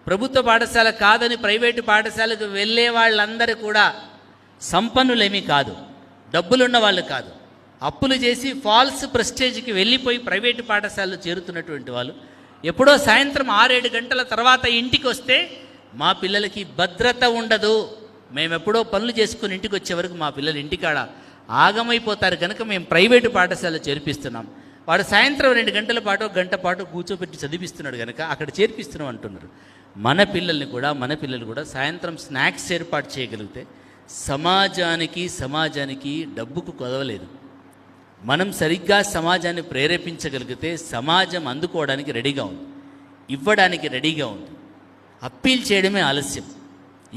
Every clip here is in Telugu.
ప్రభుత్వ పాఠశాల కాదని ప్రైవేటు పాఠశాలకు వెళ్ళే వాళ్ళందరూ కూడా సంపన్నులేమీ కాదు, డబ్బులున్న వాళ్ళు కాదు. అప్పులు చేసి ఫాల్స్ ప్రెస్టేజ్కి వెళ్ళిపోయి ప్రైవేటు పాఠశాలలో చేరుతున్నటువంటి వాళ్ళు ఎప్పుడో సాయంత్రం 6-7 గంటల తర్వాత ఇంటికి వస్తే మా పిల్లలకి భద్రత ఉండదు, మేమెప్పుడో పనులు చేసుకుని ఇంటికి వచ్చే వరకు మా పిల్లలు ఇంటికాడ ఆగమైపోతారు కనుక మేము ప్రైవేటు పాఠశాలలో చేర్పిస్తున్నాం. వాడు సాయంత్రం 2 గంటల పాటు గంట పాటు కూర్చోబెట్టి చదివిస్తున్నాడు కనుక అక్కడ చేర్పిస్తున్నాం అంటున్నారు. మన పిల్లలు కూడా సాయంత్రం స్నాక్స్ ఏర్పాటు చేయగలిగితే సమాజానికి డబ్బుకు కొదవలేదు. మనం సరిగ్గా సమాజాన్ని ప్రేరేపించగలిగితే సమాజం అందుకోవడానికి రెడీగా ఉంది, ఇవ్వడానికి రెడీగా ఉంది. అప్పీల్ చేయడమే ఆలస్యం.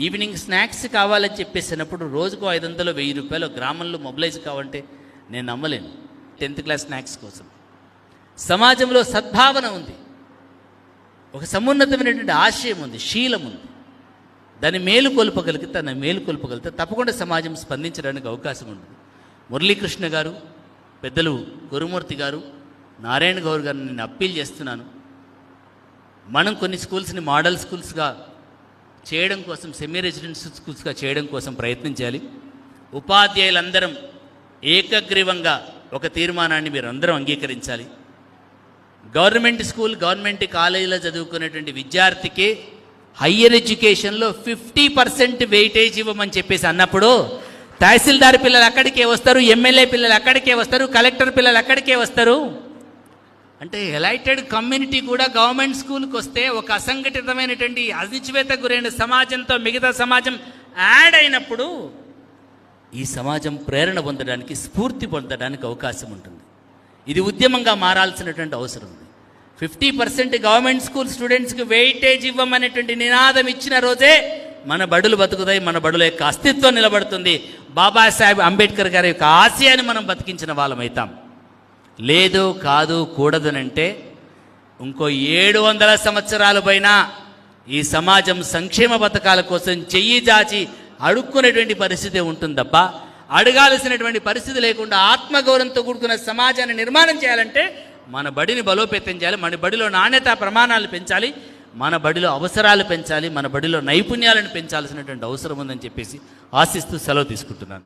ఈవినింగ్ స్నాక్స్ కావాలని చెప్పేసినప్పుడు రోజుకు 500 1000 రూపాయలు గ్రామంలో మొబిలైజ్ కావాలంటే నేను నమ్మలేను. 10th క్లాస్ స్నాక్స్ కోసం సమాజంలో సద్భావన ఉంది, ఒక సమున్నతమైనటువంటి ఆశయం ఉంది, శీలం ఉంది. దాన్ని మేలుకొల్పగలిగితే తప్పకుండా సమాజం స్పందించడానికి అవకాశం ఉంటుంది. మురళీకృష్ణ గారు, పెద్దలు గురుమూర్తి గారు, నారాయణ గౌర్ గారు నేను అప్పీల్ చేస్తున్నాను. మనం కొన్ని స్కూల్స్ని మోడల్ స్కూల్స్గా చేయడం కోసం, సెమీ రెసిడెన్షియల్ స్కూల్స్గా చేయడం కోసం ప్రయత్నించాలి. ఉపాధ్యాయులందరం ఏకగ్రీవంగా ఒక తీర్మానాన్ని మీరు అందరం అంగీకరించాలి. గవర్నమెంట్ స్కూల్, గవర్నమెంట్ కాలేజీలో చదువుకునేటువంటి విద్యార్థికి హయ్యర్ ఎడ్యుకేషన్లో 50% వెయిటేజ్ ఇవ్వమని చెప్పేసి అన్నప్పుడు తహసీల్దార్ పిల్లలు అక్కడికే వస్తారు, ఎమ్మెల్యే పిల్లలు అక్కడికే వస్తారు, కలెక్టర్ పిల్లలు అక్కడికే వస్తారు. అంటే ఎలైటెడ్ కమ్యూనిటీ కూడా గవర్నమెంట్ స్కూల్కి వస్తే ఒక అసంఘటితమైనటువంటి అణిచివేతకు గురైన సమాజంతో మిగతా సమాజం యాడ్ అయినప్పుడు ఈ సమాజం ప్రేరణ పొందడానికి, స్ఫూర్తి పొందడానికి అవకాశం ఉంటుంది. ఇది ఉద్యమంగా మారాల్సినటువంటి అవసరం ఉంది. 50% గవర్నమెంట్ స్కూల్ స్టూడెంట్స్కి వెయిటేజ్ ఇవ్వమనేటువంటి నినాదం ఇచ్చిన రోజే మన బడులు బతుకుతాయి, మన బడుల యొక్క అస్తిత్వం నిలబడుతుంది. బాబాసాహెబ్ అంబేద్కర్ గారి యొక్క ఆశయాన్ని మనం బతికించిన వాళ్ళం అవుతాం. లేదు, కాదు, కూడదనంటే ఇంకో 700 సంవత్సరాల పైన ఈ సమాజం సంక్షేమ పథకాల కోసం చెయ్యి జాచి అడుక్కునేటువంటి పరిస్థితి ఉంటుంది తప్ప అడగాల్సినటువంటి పరిస్థితి లేకుండా ఆత్మగౌరవంతో కూడుకున్న సమాజాన్ని నిర్మాణం చేయాలంటే మన బడిని బలోపేతం చేయాలి, మన బడిలో నాణ్యత ప్రమాణాలు పెంచాలి, మన బడిలో అవసరాలు పెంచాలి, మన బడిలో నైపుణ్యాలను పెంచాల్సినటువంటి అవసరం ఉందని చెప్పేసి ఆశిస్తూ సెలవు తీసుకుంటున్నాను.